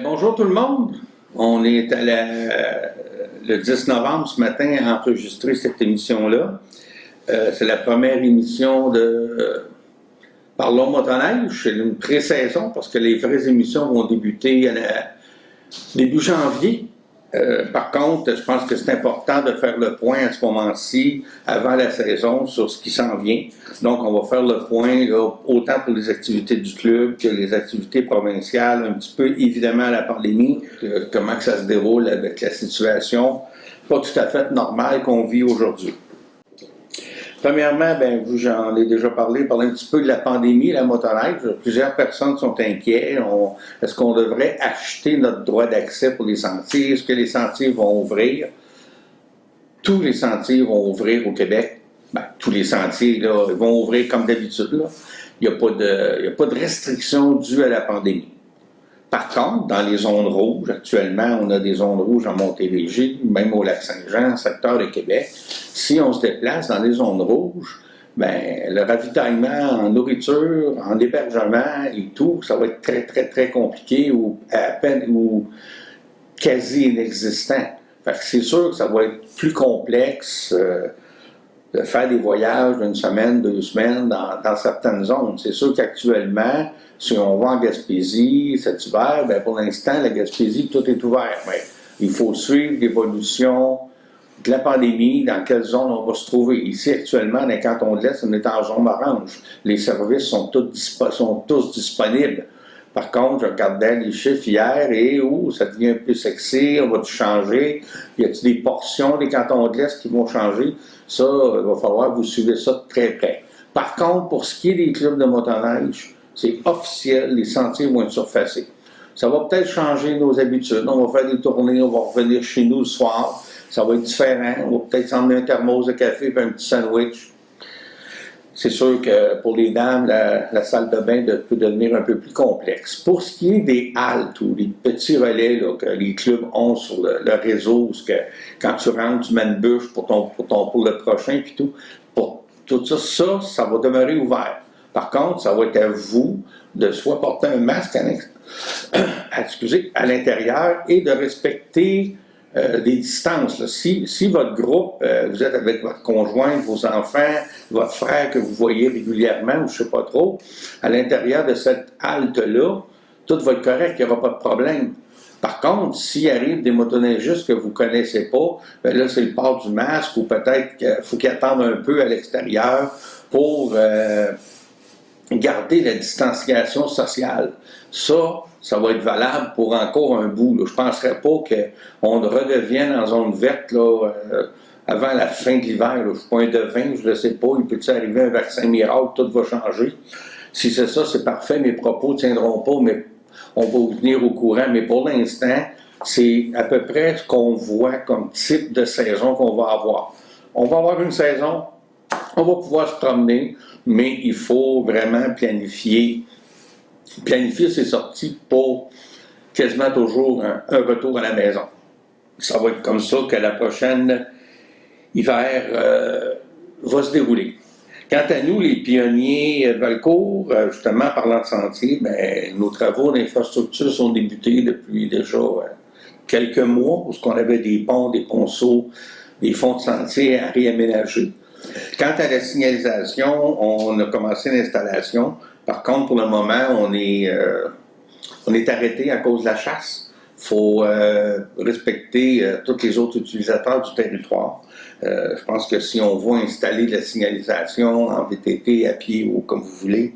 Bonjour tout le monde. On est le 10 novembre ce matin à enregistrer cette émission-là. C'est la première émission de Parlons motoneige. C'est une pré-saison parce que les vraies émissions vont débuter début janvier. Par contre, je pense que c'est important de faire le point à ce moment-ci, avant la saison, sur ce qui s'en vient. Donc, on va faire le point là, autant pour les activités du club que les activités provinciales, un petit peu évidemment la pandémie, comment que ça se déroule avec la situation pas tout à fait normale qu'on vit aujourd'hui. Premièrement, vous, j'en ai déjà parlé un petit peu de la pandémie, la motoneige. Plusieurs personnes sont inquiets. Est-ce qu'on devrait acheter notre droit d'accès pour les sentiers? Est-ce que les sentiers vont ouvrir? Tous les sentiers vont ouvrir au Québec. Tous les sentiers là, vont ouvrir comme d'habitude. Là. Il n'y a pas de restrictions dues à la pandémie. Par contre, dans les zones rouges, actuellement, on a des zones rouges en Montérégie, même au Lac-Saint-Jean, secteur de Québec. Si on se déplace dans les zones rouges, le ravitaillement en nourriture, en hébergement et tout, ça va être très, très, très compliqué ou à peine ou quasi inexistant. Fait que c'est sûr que ça va être plus complexe de faire des voyages d'une semaine, 2 semaines dans certaines zones. C'est sûr qu'actuellement, si on va en Gaspésie cet hiver, pour l'instant, la Gaspésie, tout est ouvert. Mais il faut suivre l'évolution de la pandémie, dans quelle zone on va se trouver. Ici, actuellement, dans les cantons de l'Est, on est en zone orange. Les services sont tous disponibles. Par contre, je regardais les chiffres hier et ça devient un peu sexy, on va tout changer. Y a-t-il des portions des cantons de l'Est qui vont changer? Ça, il va falloir que vous suivez ça de très près. Par contre, pour ce qui est des clubs de motoneige, c'est officiel, les sentiers vont être surfacés. Ça va peut-être changer nos habitudes. On va faire des tournées, on va revenir chez nous le soir. Ça va être différent. On va peut-être s'emmener un thermos de café et un petit sandwich. C'est sûr que pour les dames, la salle de bain peut devenir un peu plus complexe. Pour ce qui est des haltes ou des petits relais là, que les clubs ont sur le réseau, parce que quand tu rentres, tu mets une bûche pour le prochain, puis pour tout ça, ça va demeurer ouvert. Par contre, ça va être à vous de soit porter un masque à l'intérieur et de respecter des distances. Là. Si votre groupe, vous êtes avec votre conjoint, vos enfants, votre frère que vous voyez régulièrement, ou je ne sais pas trop, à l'intérieur de cette halte-là, tout va être correct, il n'y aura pas de problème. Par contre, s'il arrive des motoneigistes que vous ne connaissez pas, là, c'est le port du masque ou peut-être qu'il faut qu'ils attendent un peu à l'extérieur pour garder la distanciation sociale. Ça va être valable pour encore un bout. Là. Je ne penserais pas qu'on redevienne en zone verte là, avant la fin de l'hiver. Là. Je ne suis pas un devin, je ne sais pas. Il peut-il arriver un vaccin miracle, tout va changer. Si c'est ça, c'est parfait. Mes propos ne tiendront pas, mais on va vous tenir au courant. Mais pour l'instant, c'est à peu près ce qu'on voit comme type de saison qu'on va avoir. On va avoir une saison, on va pouvoir se promener, mais il faut vraiment planifier ses sorties pour quasiment toujours un retour à la maison. Ça va être comme ça que la prochaine hiver va se dérouler. Quant à nous, les pionniers de Valcourt, justement, parlant de sentiers, nos travaux d'infrastructure sont débutés depuis déjà quelques mois, où on avait des ponts, des ponceaux, des fonds de sentiers à réaménager. Quant à la signalisation, on a commencé l'installation. Par contre, pour le moment, on est arrêté à cause de la chasse. Il faut respecter tous les autres utilisateurs du territoire. Je pense que si on veut installer de la signalisation en VTT, à pied ou comme vous voulez,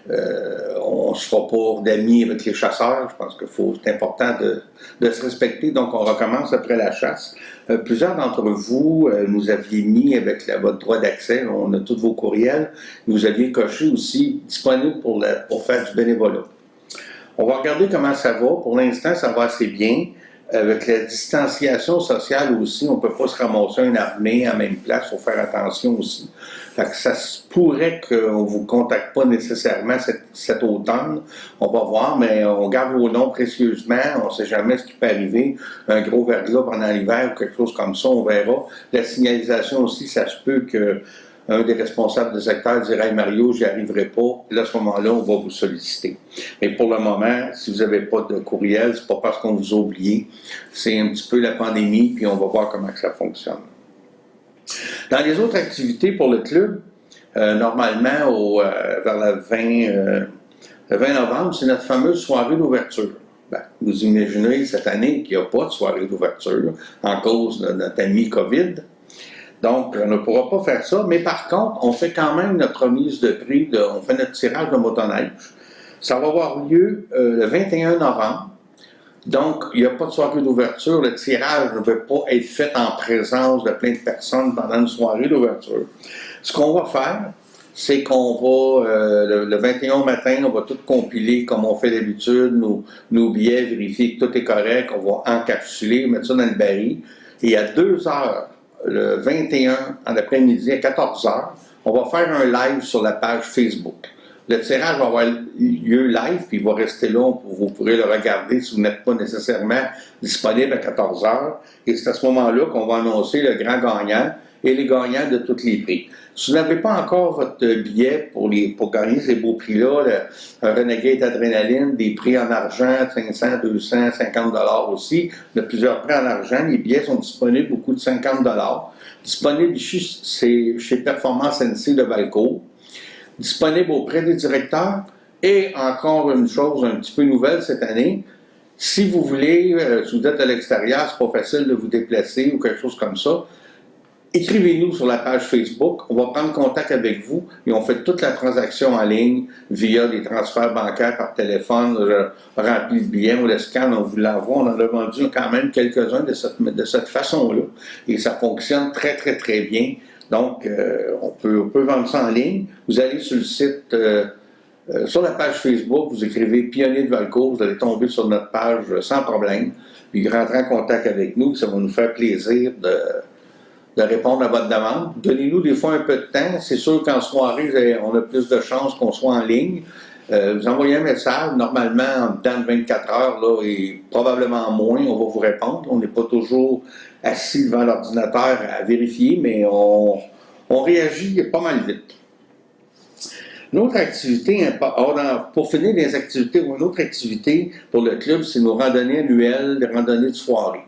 on ne se fera pas d'amis avec les chasseurs. Je pense que c'est important de se respecter. Donc, on recommence après la chasse. Plusieurs d'entre vous nous aviez mis avec votre droit d'accès, on a tous vos courriels, vous aviez coché aussi disponible pour faire du bénévolat. On va regarder comment ça va. Pour l'instant, ça va assez bien. Avec la distanciation sociale aussi, on ne peut pas se ramasser une armée en même place, il faut faire attention aussi. Fait que ça se pourrait qu'on ne vous contacte pas nécessairement cet automne. On va voir, mais on garde vos noms précieusement. On ne sait jamais ce qui peut arriver. Un gros verglas pendant l'hiver ou quelque chose comme ça, on verra. La signalisation aussi, ça se peut que un des responsables du secteur dirait « Mario, j'y arriverai pas », là, à ce moment-là, on va vous solliciter. Mais pour le moment, si vous n'avez pas de courriel, c'est pas parce qu'on vous a oublié, c'est un petit peu la pandémie, puis on va voir comment ça fonctionne. Dans les autres activités pour le club, normalement, vers le 20 novembre, c'est notre fameuse soirée d'ouverture. Ben, vous imaginez cette année qu'il n'y a pas de soirée d'ouverture en cause de notre ami COVID. Donc, on ne pourra pas faire ça, mais par contre, on fait quand même notre remise de prix, on fait notre tirage de motoneige. Ça va avoir lieu le 21 novembre. Donc, il n'y a pas de soirée d'ouverture. Le tirage ne peut pas être fait en présence de plein de personnes pendant une soirée d'ouverture. Ce qu'on va faire, c'est qu'on va, le 21 matin, on va tout compiler comme on fait d'habitude, nos billets, vérifier que tout est correct, on va encapsuler, mettre ça dans le baril. Et à 2 heures, le 21 en après-midi, à 14 heures, on va faire un live sur la page Facebook. Le tirage va avoir lieu live, puis il va rester là, vous pourrez le regarder si vous n'êtes pas nécessairement disponible à 14 heures. Et c'est à ce moment-là qu'on va annoncer le grand gagnant et les gagnants de tous les prix. Si vous n'avez pas encore votre billet pour gagner ces beaux prix-là, un Renegade Adrénaline, des prix en argent, 500, 200, 50 $ aussi, de plusieurs prix en argent, les billets sont disponibles au coût de 50 $. Disponibles chez Performance NC de Valcourt, disponible auprès des directeurs. Et encore une chose un petit peu nouvelle cette année, si vous voulez, si vous êtes à l'extérieur, c'est pas facile de vous déplacer ou quelque chose comme ça, écrivez-nous sur la page Facebook, on va prendre contact avec vous et on fait toute la transaction en ligne via des transferts bancaires par téléphone, remplis de billets, on le scanne, on vous l'envoie. On en a vendu quand même quelques-uns de cette façon-là et ça fonctionne très, très, très bien. Donc, on peut vendre ça en ligne. Vous allez sur le site, sur la page Facebook, vous écrivez Pionnier de Valcourt, vous allez tomber sur notre page sans problème. Puis rentrez en contact avec nous, ça va nous faire plaisir de répondre à votre demande. Donnez-nous des fois un peu de temps. C'est sûr qu'en soirée, on a plus de chances qu'on soit en ligne. Vous envoyez un message, normalement, en dedans de 24 heures, là, et probablement moins, on va vous répondre. On n'est pas toujours assis devant l'ordinateur à vérifier, mais on réagit pas mal vite. Une autre activité, pour finir les activités, une autre activité pour le club, c'est nos randonnées annuelles, les randonnées de soirée.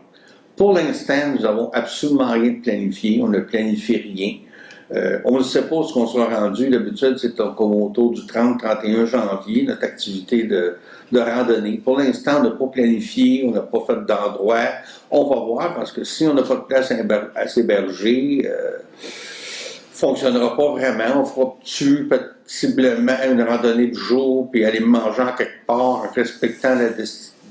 Pour l'instant, nous n'avons absolument rien de planifié, on ne planifie rien. On ne sait pas ce qu'on sera rendu. D'habitude, c'est comme autour du 30-31 janvier, notre activité de randonnée. Pour l'instant, on n'a pas planifié, on n'a pas fait d'endroit. On va voir, parce que si on n'a pas de place à s'héberger, fonctionnera pas vraiment. On fera possiblement une randonnée de jour, puis aller manger en quelque part en respectant la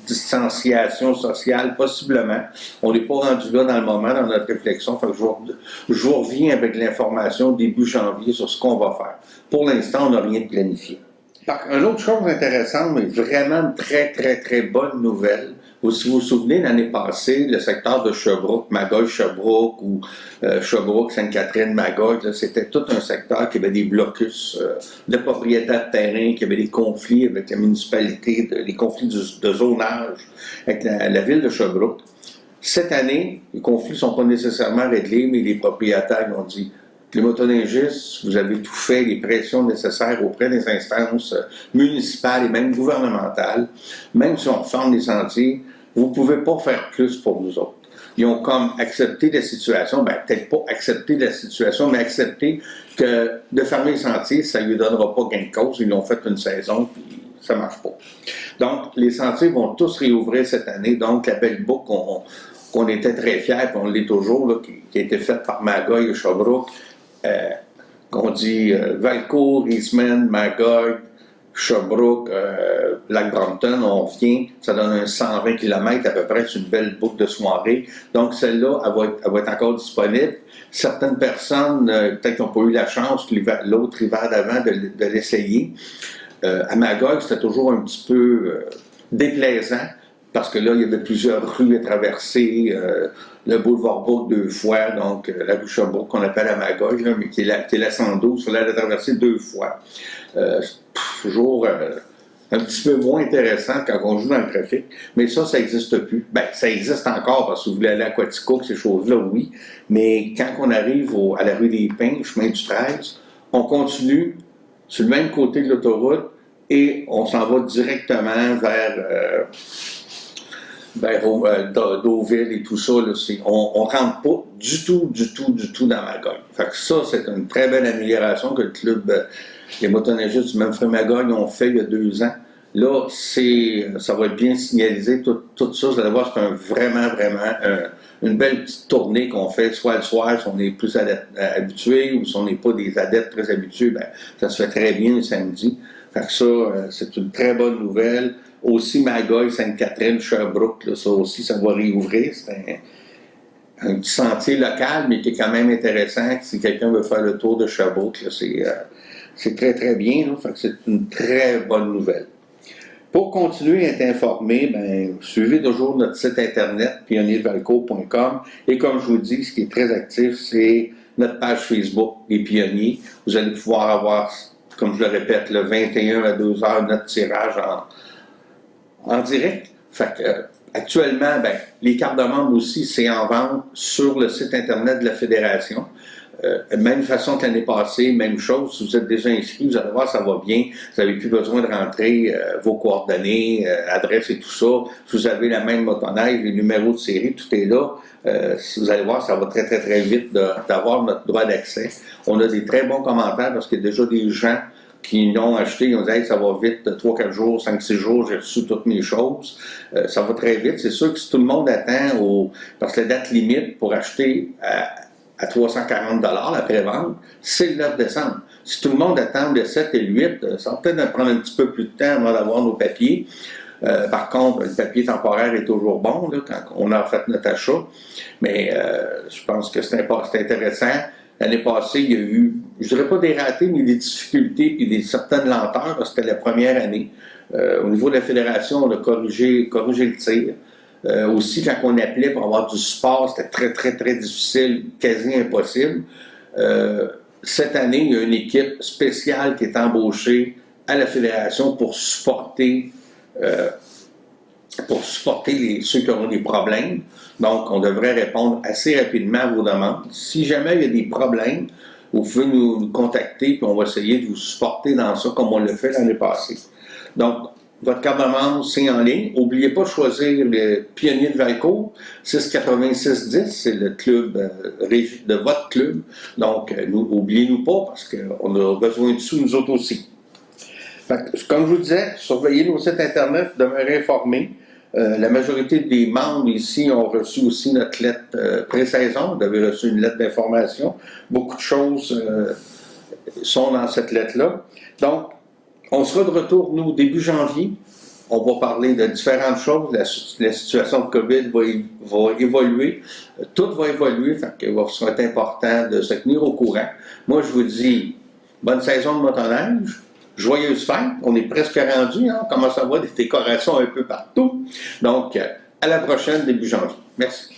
distanciation sociale, possiblement. On n'est pas rendu là dans le moment, dans notre réflexion. Fait que je vous reviens avec l'information début janvier sur ce qu'on va faire. Pour l'instant, on n'a rien de planifié. Une autre chose intéressante, mais vraiment une très, très, très bonne nouvelle. Si vous vous souvenez, l'année passée, le secteur de Sherbrooke, Magog-Sherbrooke ou Sherbrooke-Sainte-Catherine-Magog, c'était tout un secteur qui avait des blocus de propriétaires de terrain, qui avait des conflits avec la municipalité, des conflits de zonage avec la ville de Sherbrooke. Cette année, les conflits ne sont pas nécessairement réglés, mais les propriétaires ont dit les motoneigistes, vous avez tout fait, les pressions nécessaires auprès des instances municipales et même gouvernementales, même si on ferme les sentiers, vous ne pouvez pas faire plus pour nous autres. Ils ont comme accepté la situation, peut-être pas accepté la situation, mais accepté que de fermer les sentiers, ça ne lui donnera pas gain de cause. Ils l'ont fait une saison, puis ça ne marche pas. Donc, les sentiers vont tous réouvrir cette année. Donc, la belle boucle qu'on était très fiers, puis on l'est toujours, là, qui a été faite par Magog et Sherbrooke, qu'on dit Valcourt, Eastman, Magog, Sherbrooke, Lac-Brompton, on vient, ça donne un 120 km à peu près, c'est une belle boucle de soirée. Donc celle-là, elle va être encore disponible. Certaines personnes, peut-être qui n'ont pas eu la chance l'autre hiver d'avant de l'essayer. À Magog, c'était toujours un petit peu déplaisant, parce que là, il y avait plusieurs rues à traverser, le boulevard Bourg 2 fois, donc la rue Sherbrooke qu'on appelle à Magog, là, mais qui est la 112, il fallait la traverser 2 fois. Toujours un petit peu moins intéressant quand on joue dans le trafic, mais ça n'existe plus. Ben, ça existe encore parce que vous voulez aller à Quatico, ces choses-là, oui, mais quand on arrive à la rue des Pins, chemin du 13, on continue sur le même côté de l'autoroute et on s'en va directement vers Deauville et tout ça. Là, on ne rentre pas du tout dans Magog. Fait que ça, c'est une très belle amélioration que le club, les motoneigistes du Manfred-Magog ont fait il y a 2 ans. Là, ça va être bien signalisé, tout ça. Vous allez voir, c'est vraiment une belle petite tournée qu'on fait, soit le soir, si on est plus habitué, ou si on n'est pas des adeptes très habitués, ben, ça se fait très bien le samedi. Fait que ça, c'est une très bonne nouvelle. Aussi, Magog, Sainte-Catherine, Sherbrooke, là, ça aussi, ça va réouvrir. C'est un petit sentier local, mais qui est quand même intéressant. Si quelqu'un veut faire le tour de Sherbrooke, là, c'est très bien. Là, fait que c'est une très bonne nouvelle. Pour continuer à être informé, ben, suivez toujours notre site internet pionnierdvalcourt.com et comme je vous dis, ce qui est très actif, c'est notre page Facebook, les Pionniers. Vous allez pouvoir avoir, comme je le répète, le 21 à 2 heures, notre tirage en direct. Fait que, actuellement, ben, les cartes de membres aussi, c'est en vente sur le site internet de la Fédération. Même façon que l'année passée, même chose. Si vous êtes déjà inscrit, vous allez voir, ça va bien. Vous n'avez plus besoin de rentrer vos coordonnées, adresse et tout ça. Si vous avez la même motoneige, les numéros de série, tout est là. Si vous allez voir, ça va très vite d'avoir notre droit d'accès. On a des très bons commentaires parce qu'il y a déjà des gens qui l'ont acheté, ils ont dit hey, ça va vite, 3-4 jours, 5-6 jours, j'ai reçu toutes mes choses. Ça va très vite. C'est sûr que si tout le monde attend parce que la date limite pour acheter à 340 $ la pré-vente, c'est le 9 décembre. Si tout le monde attend le 7 et le 8, ça va peut-être prendre un petit peu plus de temps avant d'avoir nos papiers. Par contre, le papier temporaire est toujours bon là, quand on a fait notre achat. Mais je pense que c'est intéressant. L'année passée, il y a eu, je dirais pas des ratés, mais des difficultés et des certaines lenteurs, parce que c'était la première année. Au niveau de la fédération, on a corrigé le tir. Aussi, quand on appelait pour avoir du support, c'était très difficile, quasi impossible. Cette année, il y a une équipe spéciale qui est embauchée à la fédération pour supporter ceux qui auront des problèmes. Donc, on devrait répondre assez rapidement à vos demandes. Si jamais il y a des problèmes, vous pouvez nous contacter et on va essayer de vous supporter dans ça comme on l'a fait l'année passée. Donc, votre carte de membre, c'est en ligne. N'oubliez pas de choisir le Pionnier de Valcourt, 68610, c'est le club de votre club. Donc, n'oubliez-nous pas parce qu'on a besoin de sous, nous autres aussi. Fait que, comme je vous disais, surveillez nos sites internet, demeurez informés. La majorité des membres ici ont reçu aussi notre lettre pré-saison. Vous avez reçu une lettre d'information. Beaucoup de choses sont dans cette lettre-là. Donc, on sera de retour, nous, début janvier. On va parler de différentes choses. La situation de COVID va évoluer. Tout va évoluer. Fait que ça va être important de se tenir au courant. Moi, je vous dis, bonne saison de motoneige. Joyeuse fête, on est presque rendu, hein? On commence à voir des décorations un peu partout. Donc, à la prochaine, début janvier. Merci.